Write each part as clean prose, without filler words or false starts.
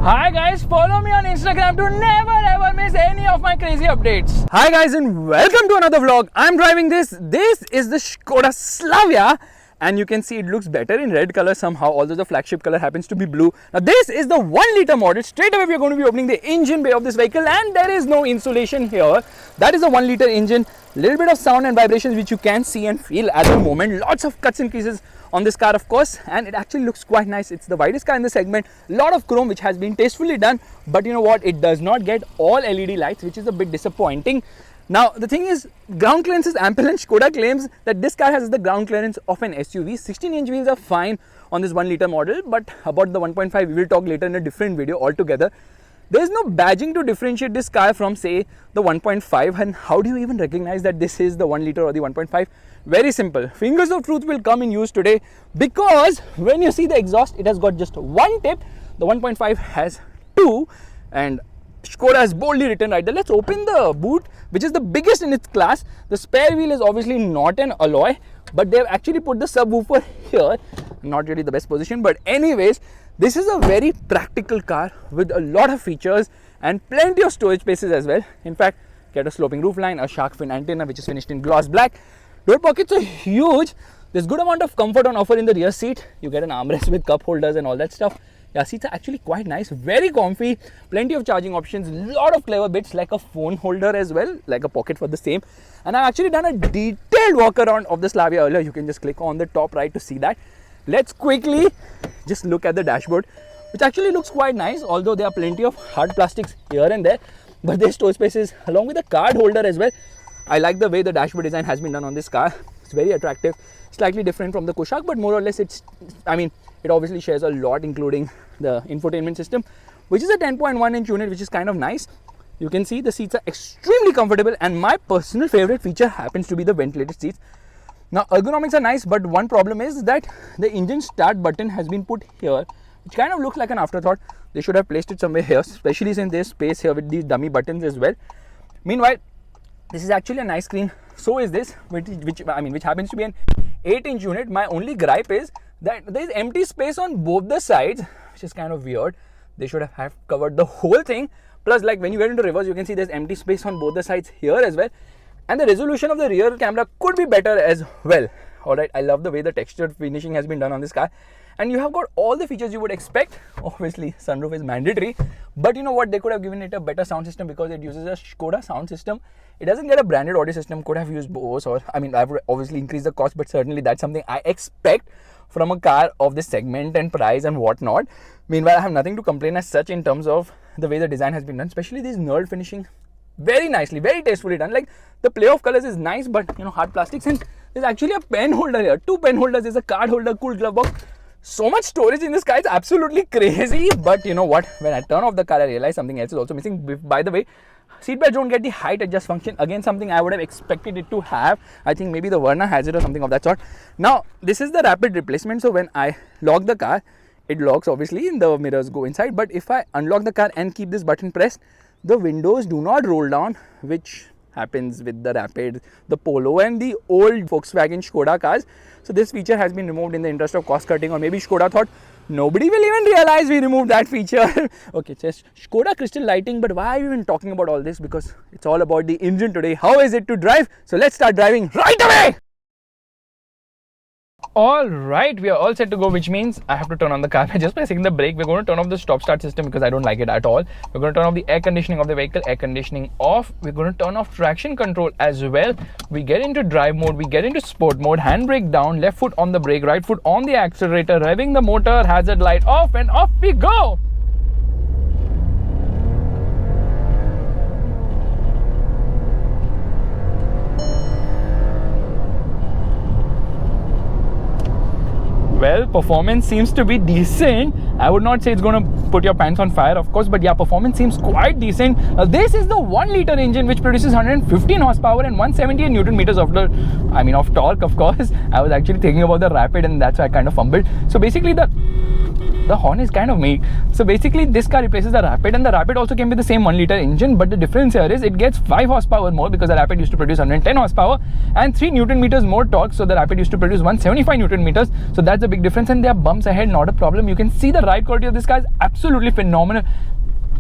Hi guys, follow me on Instagram to never ever miss any of my crazy updates. Hi guys and welcome to another vlog. I'm driving this. This is the Skoda Slavia and you can see it looks better in red color somehow, although the flagship color happens to be blue. Now this is the 1 liter model. Straight away we're going to be opening the engine bay of this vehicle and there is no insulation here. That is a 1 liter engine. Little bit of sound and vibrations which you can see and feel at the moment. Lots of cuts and creases on this car of course, and it actually looks quite nice. It's the widest car in the segment, lot of chrome which has been tastefully done, but you know what, it does not get all LED lights, which is a bit disappointing. Now the thing is, ground clearance is ample and Skoda claims that this car has the ground clearance of an SUV. 16-inch wheels are fine on this 1 liter model, but about the 1.5 we will talk later in a different video altogether. There is no badging to differentiate this car from say the 1.5, and how do you even recognize that this is the 1 liter or the 1.5? Very simple. Fingers of truth will come in use today, because when you see the exhaust, it has got just one tip. The 1.5 has two, and Skoda has boldly written right there. Let's open the boot, which is the biggest in its class. The spare wheel is obviously not an alloy, but they've actually put the subwoofer here. Not really the best position, but anyways, this is a very practical car with a lot of features and plenty of storage spaces as well. In fact, get a sloping roofline, a shark fin antenna which is finished in gloss black. Door pockets are huge. There's good amount of comfort on offer in the rear seat. You get an armrest with cup holders and all that stuff. Yeah, seats are actually quite nice, very comfy, plenty of charging options, lot of clever bits like a phone holder as well, like a pocket for the same. And I've actually done a detailed walk around of the Slavia earlier. You can just click on the top right to see that. Let's quickly just look at the dashboard, which actually looks quite nice, although there are plenty of hard plastics here and there, but there's store spaces along with a card holder as well. I like the way the dashboard design has been done on this car. It's very attractive, slightly different from the Kushaq, but more or less it obviously shares a lot, including the infotainment system, which is a 10.1 inch unit, which is kind of nice. You can see the seats are extremely comfortable, and my personal favorite feature happens to be the ventilated seats. Now ergonomics are nice, but one problem is that the engine start button has been put here, which kind of looks like an afterthought. They should have placed it somewhere here, especially since there's space here with these dummy buttons as well. Meanwhile, this is actually a nice screen. So is this, which happens to be an 8-inch unit. My only gripe is that there is empty space on both the sides, which is kind of weird. They should have covered the whole thing. Plus, like when you get into reverse, you can see there's empty space on both the sides here as well. And the resolution of the rear camera could be better as well. Alright, I love the way the textured finishing has been done on this car. And you have got all the features you would expect. Obviously, sunroof is mandatory. But you know what? They could have given it a better sound system because it uses a Skoda sound system. It doesn't get a branded audio system. Could have used Bose, or I would obviously increase the cost, but certainly that's something I expect from a car of this segment and price and whatnot. Meanwhile, I have nothing to complain as such in terms of the way the design has been done, especially this knurled finishing. Very nicely, very tastefully done. Like the play of colors is nice, but you know, hard plastics, and there's actually a pen holder here. 2 pen holders, there's a card holder, cool glove box. So much storage in this car, it's absolutely crazy. But you know what, when I turn off the car, I realize something else is also missing. By the way, seatbelts don't get the height adjust function. Again, something I would have expected it to have. I think maybe the Verna has it or something of that sort. Now, this is the rapid replacement. So when I lock the car, it locks obviously and the mirrors go inside. But if I unlock the car and keep this button pressed, the windows do not roll down, which happens with the Rapid, the Polo and the old Volkswagen Skoda cars. So this feature has been removed in the interest of cost cutting, or maybe Skoda thought nobody will even realize we removed that feature. Okay, just Skoda crystal lighting, but why are we even talking about all this? Because it's all about the engine today. How is it to drive? So let's start driving right away. Alright, we are all set to go, which means I have to turn on the car by just pressing the brake. We're going to turn off the stop start system because I don't like it at all. We're going to turn off the air conditioning of the vehicle, air conditioning off. We're going to turn off traction control as well. We get into drive mode, we get into sport mode, handbrake down, left foot on the brake, right foot on the accelerator, revving the motor, hazard light off, and off we go. Well, performance seems to be decent. I would not say it's going to put your pants on fire, of course, but yeah, performance seems quite decent. This is the 1 liter engine which produces 115 horsepower and 178 Newton meters of torque, of course. I was actually thinking about the Rapid, and that's why I kind of fumbled. So basically, the the horn is kind of made. So basically this car replaces the Rapid, and the Rapid also came with the same 1 litre engine, but the difference here is it gets 5 horsepower more because the Rapid used to produce 110 horsepower and 3 Newton meters more torque. So the Rapid used to produce 175 Newton meters. So that's a big difference, and there are bumps ahead, not a problem. You can see the ride quality of this car is absolutely phenomenal.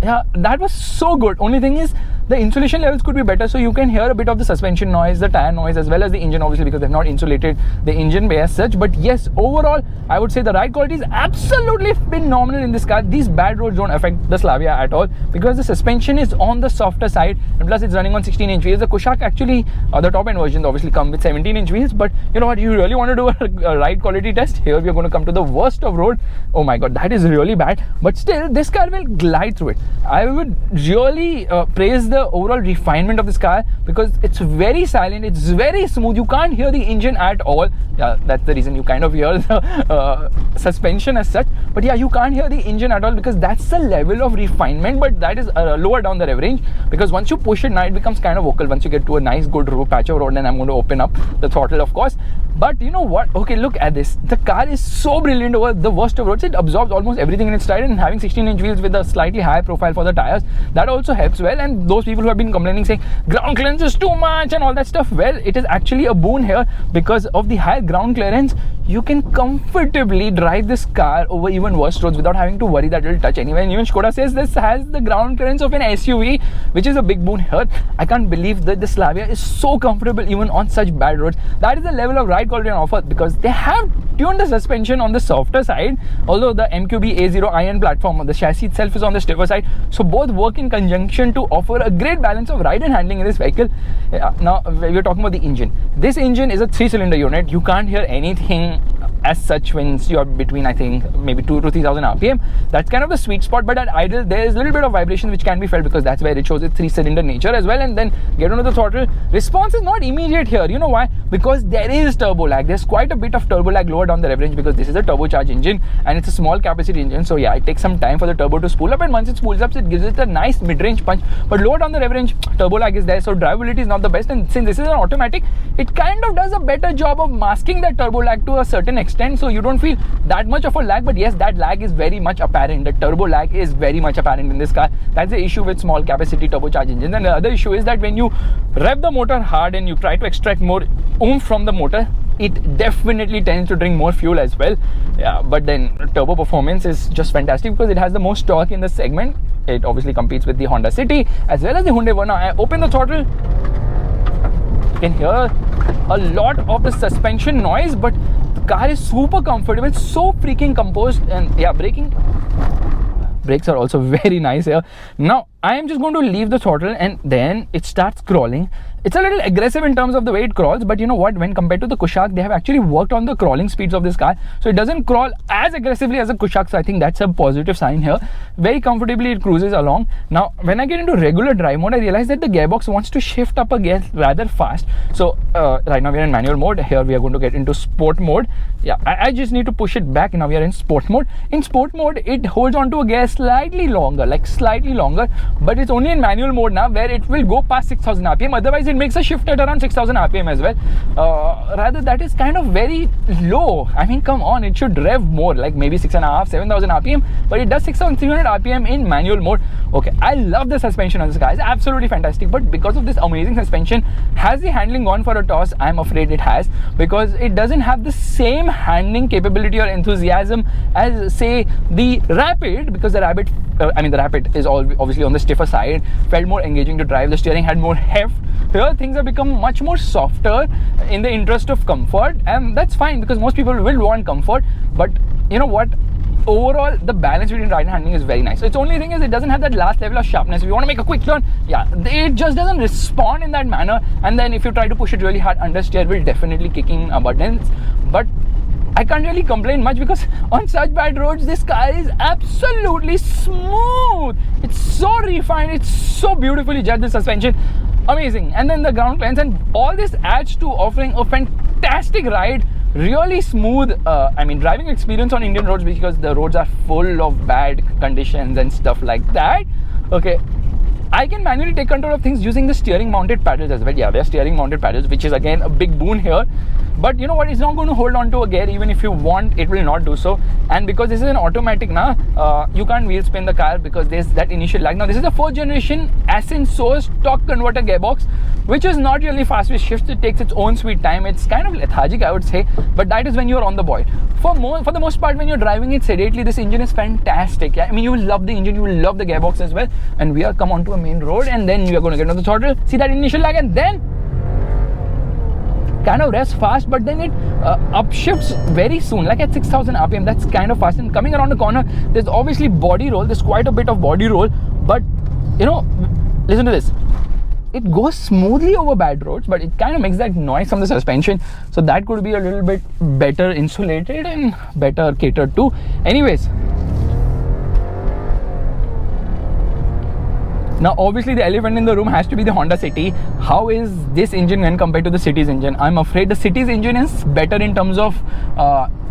Yeah, that was so good. Only thing is the insulation levels could be better, so you can hear a bit of the suspension noise, the tire noise, as well as the engine, obviously, because they've not insulated the engine bay as such. But yes, overall I would say the ride quality is absolutely phenomenal in this car. These bad roads don't affect the Slavia at all because the suspension is on the softer side, and plus it's running on 16-inch wheels. The Kushaq actually, the top end versions obviously come with 17-inch wheels, but you know what, you really want to do a ride quality test, here we are going to come to the worst of road. Oh my god, that is really bad, but still this car will glide through it. I would really praise the overall refinement of this car because it's very silent, it's very smooth, you can't hear the engine at all. Yeah, that's the reason you kind of hear the suspension as such, but yeah, you can't hear the engine at all because that's the level of refinement. But that is lower down the rev range, because once you push it now it becomes kind of vocal. Once you get to a nice good patch of road, then I'm going to open up the throttle, of course. But you know what, okay, look at this, the car is so brilliant over the worst of roads. It absorbs almost everything in its stride, and having 16-inch wheels with a slightly higher profile for the tires, that also helps well. And those people who have been complaining saying ground clearance is too much and all that stuff, well, it is actually a boon here. Because of the high ground clearance, you can comfortably drive this car over even worse roads without having to worry that it will touch anywhere. And even Skoda says this has the ground clearance of an SUV, which is a big boon here. I can't believe that the Slavia is so comfortable even on such bad roads. That is the level of ride quality on offer, because they have tuned the suspension on the softer side, although the MQB A0 iron platform, the chassis itself is on the stiffer side. So both work in conjunction to offer a great balance of ride and handling in this vehicle. Now we're talking about the engine. This engine is a 3-cylinder unit. You can't hear anything as such when you're between, I think, maybe 2,000 to 3,000 RPM. That's kind of the sweet spot, but at idle there is a little bit of vibration which can be felt because that's where it shows its 3-cylinder nature as well. And then get onto the throttle, response is not immediate here. You know why? Because there is turbo lag. There's quite a bit of turbo lag lower down the rev range because this is a turbocharged engine and it's a small capacity engine. So yeah, it takes some time for the turbo to spool up, and once it spools up, it gives it a nice mid-range punch. But lower down the rev range, turbo lag is there, so drivability is not the best. And since this is an automatic, it kind of does a better job of masking that turbo lag to a certain extent, so you don't feel that much of a lag. But yes, that lag is very much apparent. The turbo lag is very much apparent in this car. That's the issue with small capacity turbocharged engines. And the other issue is that when you rev the motor hard and you try to extract more oomph from the motor, it definitely tends to drink more fuel as well. Yeah, but then turbo performance is just fantastic because it has the most torque in the segment. It obviously competes with the Honda City as well as the Hyundai Verna. I open the throttle, you can hear a lot of the suspension noise, but the car is super comfortable, so freaking composed. And yeah, brakes are also very nice here. Now I am just going to leave the throttle and then it starts crawling. It's a little aggressive in terms of the way it crawls, but you know what, when compared to the Kushaq, they have actually worked on the crawling speeds of this car, so it doesn't crawl as aggressively as a Kushaq. So I think that's a positive sign here. Very comfortably it cruises along. Now when I get into regular drive mode, I realize that the gearbox wants to shift up a gear rather fast. So right now we are in manual mode. Here we are going to get into sport mode. Yeah, I just need to push it back. Now we are in sport mode. In sport mode, it holds on to a gear slightly longer, but it's only in manual mode now, where it will go past 6,000 RPM. Otherwise it makes a shift at around 6,000 RPM as well. Rather, that is kind of very low. I mean, come on, it should rev more, like maybe 6,500, 7,000 RPM, but it does 6,300 RPM in manual mode. Okay, I love the suspension on this car. It's absolutely fantastic, but because of this amazing suspension, has the handling gone for a toss? I'm afraid it has, because it doesn't have the same handling capability or enthusiasm as, say, the Rapid, because the Rapid is obviously on the stiffer side, felt more engaging to drive. The steering had more heft. Here things have become much more softer in the interest of comfort, and that's fine because most people will want comfort. But you know what, overall the balance between ride and handling is very nice. So its only thing is it doesn't have that last level of sharpness. If you want to make a quick turn, yeah, it just doesn't respond in that manner. And then if you try to push it really hard, understeer will definitely kicking buttons. But I can't really complain much because on such bad roads, this car is absolutely smooth. It's so refined, it's so beautifully judged, the suspension, amazing. And then the ground clearance, and all this adds to offering a fantastic ride, really smooth driving experience on Indian roads, because the roads are full of bad conditions and stuff like that. Okay, I can manually take control of things using the steering mounted paddles as well. Yeah, they're steering mounted paddles, which is again a big boon here. But you know what, it's not going to hold on to a gear. Even if you want, it will not do so. And because this is an automatic now, you can't wheel spin the car because there's that initial lag. Now this is the 4th generation Ascent Source torque converter gearbox, which is not really fast with shifts. It takes its own sweet time. It's kind of lethargic, I would say, but that is when you're on the boil. For the most part, when you're driving it sedately, this engine is fantastic. Yeah? I mean, you will love the engine, you will love the gearbox as well. And we are come onto a main road, and then we are going to get on the throttle, see that initial lag, and then kind of rests fast, but then it upshifts very soon, like at 6,000 RPM. That's kind of fast. And coming around the corner, there's obviously body roll. There's quite a bit of body roll, but you know, listen to this. It goes smoothly over bad roads, but it kind of makes that noise from the suspension. So that could be a little bit better insulated and better catered to. Anyways, now obviously the elephant in the room has to be the Honda City. How is this engine when compared to the City's engine? I'm afraid the City's engine is better in terms of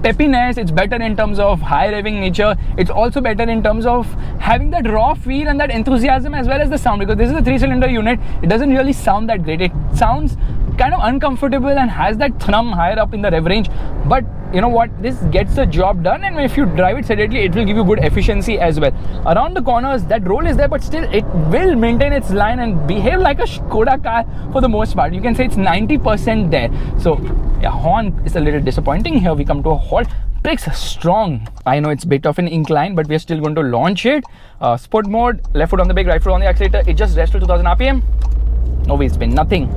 peppiness, it's better in terms of high revving nature, it's also better in terms of having that raw feel and that enthusiasm as well as the sound, because this is a 3-cylinder unit. It doesn't really sound that great. It sounds kind of uncomfortable and has that thrum higher up in the rev range, but you know what, this gets the job done, and if you drive it sedately, it will give you good efficiency as well. Around the corners, that roll is there, but still it will maintain its line and behave like a Skoda car for the most part. You can say it's 90% there. So yeah, horn is a little disappointing. Here we come to a halt. Brakes are strong. I know it's a bit of an incline, but we are still going to launch it. Sport mode, left foot on the brake, right foot on the accelerator. It just rests to 2000 RPM. No wheel spin, nothing.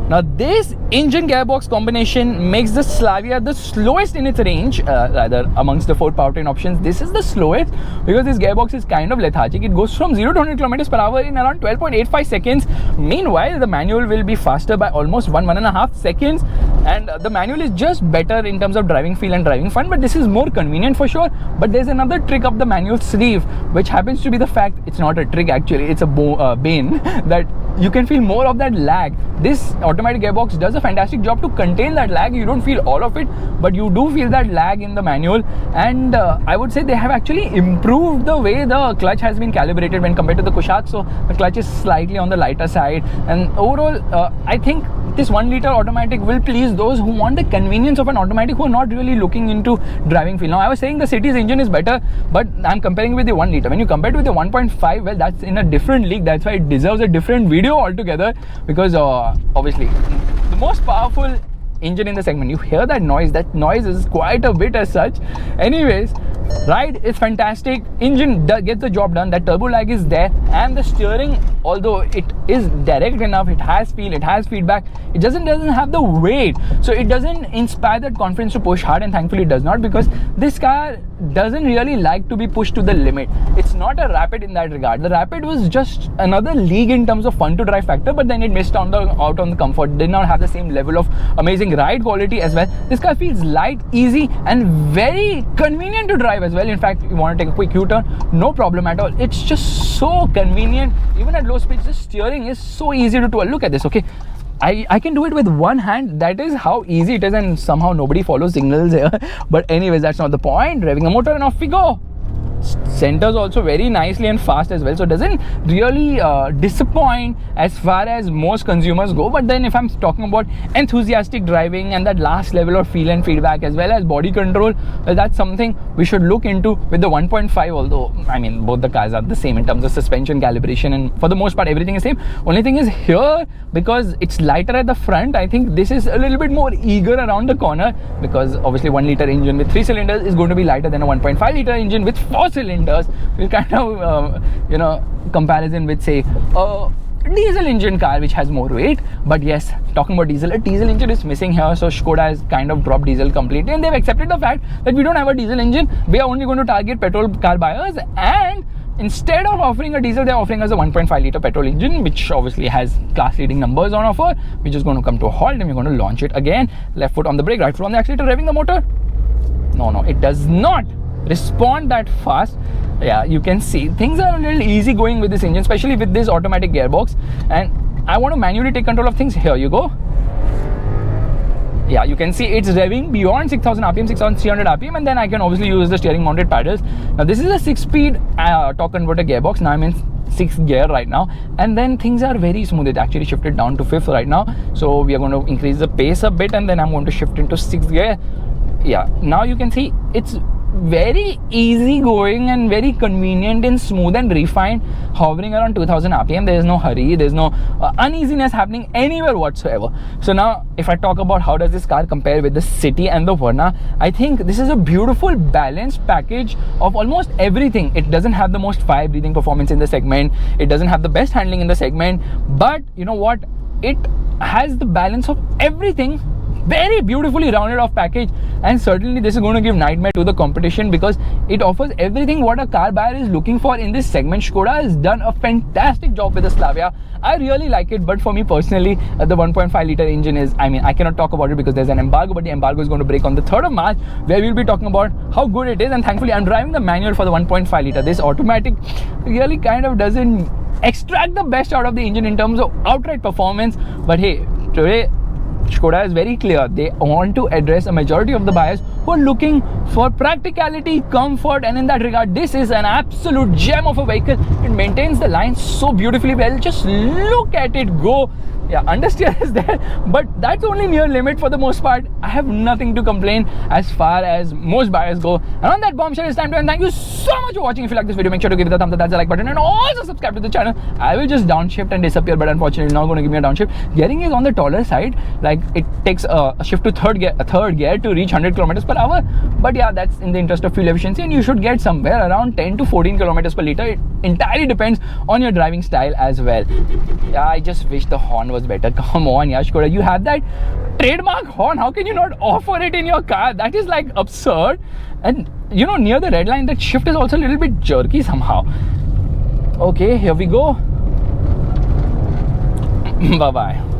Now this engine gearbox combination makes the Slavia the slowest in its range, rather amongst the 4 powertrain options. This is the slowest because this gearbox is kind of lethargic. It goes from 0 to 100 km per hour in around 12.85 seconds. Meanwhile, the manual will be faster by almost 1.5 seconds, and the manual is just better in terms of driving feel and driving fun, but this is more convenient for sure. But there's another trick up the manual sleeve, which happens to be the fact, it's not a trick actually, it's a bane, that you can feel more of that lag. This automatic gearbox does a fantastic job to contain that lag. You don't feel all of it, but you do feel that lag in the manual. And I would say they have actually improved the way the clutch has been calibrated when compared to the Kushaq. So the clutch is slightly on the lighter side, and overall I think this 1-liter automatic will please those who want the convenience of an automatic, who are not really looking into driving feel. Now I was saying the City's engine is better, but I'm comparing with the 1-liter. When you compare it with the 1.5, well, that's in a different league. That's why it deserves a different video altogether, because obviously the most powerful engine in the segment. You hear that noise is quite a bit as such. Anyways, ride is fantastic, engine gets the job done, that turbo lag is there, and the steering, although it is direct enough, it has feel, it has feedback, it doesn't have the weight, so it doesn't inspire that confidence to push hard, and thankfully it does not, because this car doesn't really like to be pushed to the limit. It's not a Rapid in that regard. The Rapid was just another league in terms of fun to drive factor, but then it missed out on the comfort, did not have the same level of amazing ride quality as well. This car feels light, easy, and very convenient to drive as well. In fact, you want to take a quick U-turn, no problem at all. It's just so convenient. Even at low speeds, the steering is so easy to twirl. Look at this, okay? I can do it with one hand. That is how easy it is, and somehow nobody follows signals here. But anyways, that's not the point. Revving the motor and off we go. Centers also very nicely and fast as well, so it doesn't really disappoint as far as most consumers go. But then if I'm talking about enthusiastic driving and that last level of feel and feedback as well as body control, well, that's something we should look into with the 1.5. although I mean both the cars are the same in terms of suspension calibration, and for the most part everything is same. Only thing is here, because it's lighter at the front, I think this is a little bit more eager around the corner, because obviously 1-liter engine with 3 cylinders is going to be lighter than a 1.5-liter engine with 4 cylinders. We'll kind of comparison with, say, a diesel engine car which has more weight. But yes, talking about diesel, a diesel engine is missing here, so Skoda has kind of dropped diesel completely, and they've accepted the fact that we don't have a diesel engine. We are only going to target petrol car buyers, and instead of offering a diesel, they're offering us a 1.5-liter petrol engine, which obviously has class-leading numbers on offer. We're just going to come to a halt, and we're going to launch it again. Left foot on the brake, right foot on the accelerator, revving the motor. No, it does not respond that fast. Yeah, you can see things are a little easy going with this engine, especially with this automatic gearbox. And I want to manually take control of things. Here you go. Yeah, you can see it's revving beyond 6000 rpm, 6300 rpm, and then I can obviously use the steering mounted paddles. Now this is a 6-speed torque converter gearbox. Now I'm in 6th gear right now, and then things are very smooth. It actually shifted down to 5th right now, so we are going to increase the pace a bit, and then I'm going to shift into 6th gear. Yeah, now you can see it's very easy going and very convenient and smooth and refined, hovering around 2000 rpm. There is no hurry, there's no uneasiness happening anywhere whatsoever. So now if I talk about how does this car compare with the City and the Verna, I think this is a beautiful balanced package of almost everything. It doesn't have the most fire breathing performance in the segment, it doesn't have the best handling in the segment, but you know what, it has the balance of everything. Very beautifully rounded off package, and certainly this is going to give nightmare to the competition because it offers everything what a car buyer is looking for in this segment. Skoda has done a fantastic job with the Slavia. I really like it, but for me personally, the 1.5 liter engine is, I mean, I cannot talk about it because there's an embargo, but the embargo is going to break on the 3rd of March, where we'll be talking about how good it is. And thankfully I'm driving the manual for the 1.5 liter. This automatic really kind of doesn't extract the best out of the engine in terms of outright performance. But hey, today Skoda is very clear. They want to address a majority of the buyers who are looking for practicality, comfort, and in that regard, this is an absolute gem of a vehicle. It maintains the line so beautifully well. Just look at it go. Yeah, understeer is there, but that's only near limit for the most part. I have nothing to complain as far as most buyers go. And on that bombshell, it's time to end. Thank you so much for watching. If you like this video, make sure to give it a thumbs up, that's the like button, and also subscribe to the channel. I will just downshift and disappear, but unfortunately, it's not going to give me a downshift. Gearing is on the taller side. Like it takes a shift to third gear to reach 100 kilometers per hour. But yeah, that's in the interest of fuel efficiency, and you should get somewhere around 10 to 14 kilometers per liter. It entirely depends on your driving style as well. Yeah, I just wish the horn was better. Come on, yeah, Skoda, you have that trademark horn. How can you not offer it in your car? That is like absurd. And you know, near the red line, that shift is also a little bit jerky somehow. Okay, here we go. Bye bye.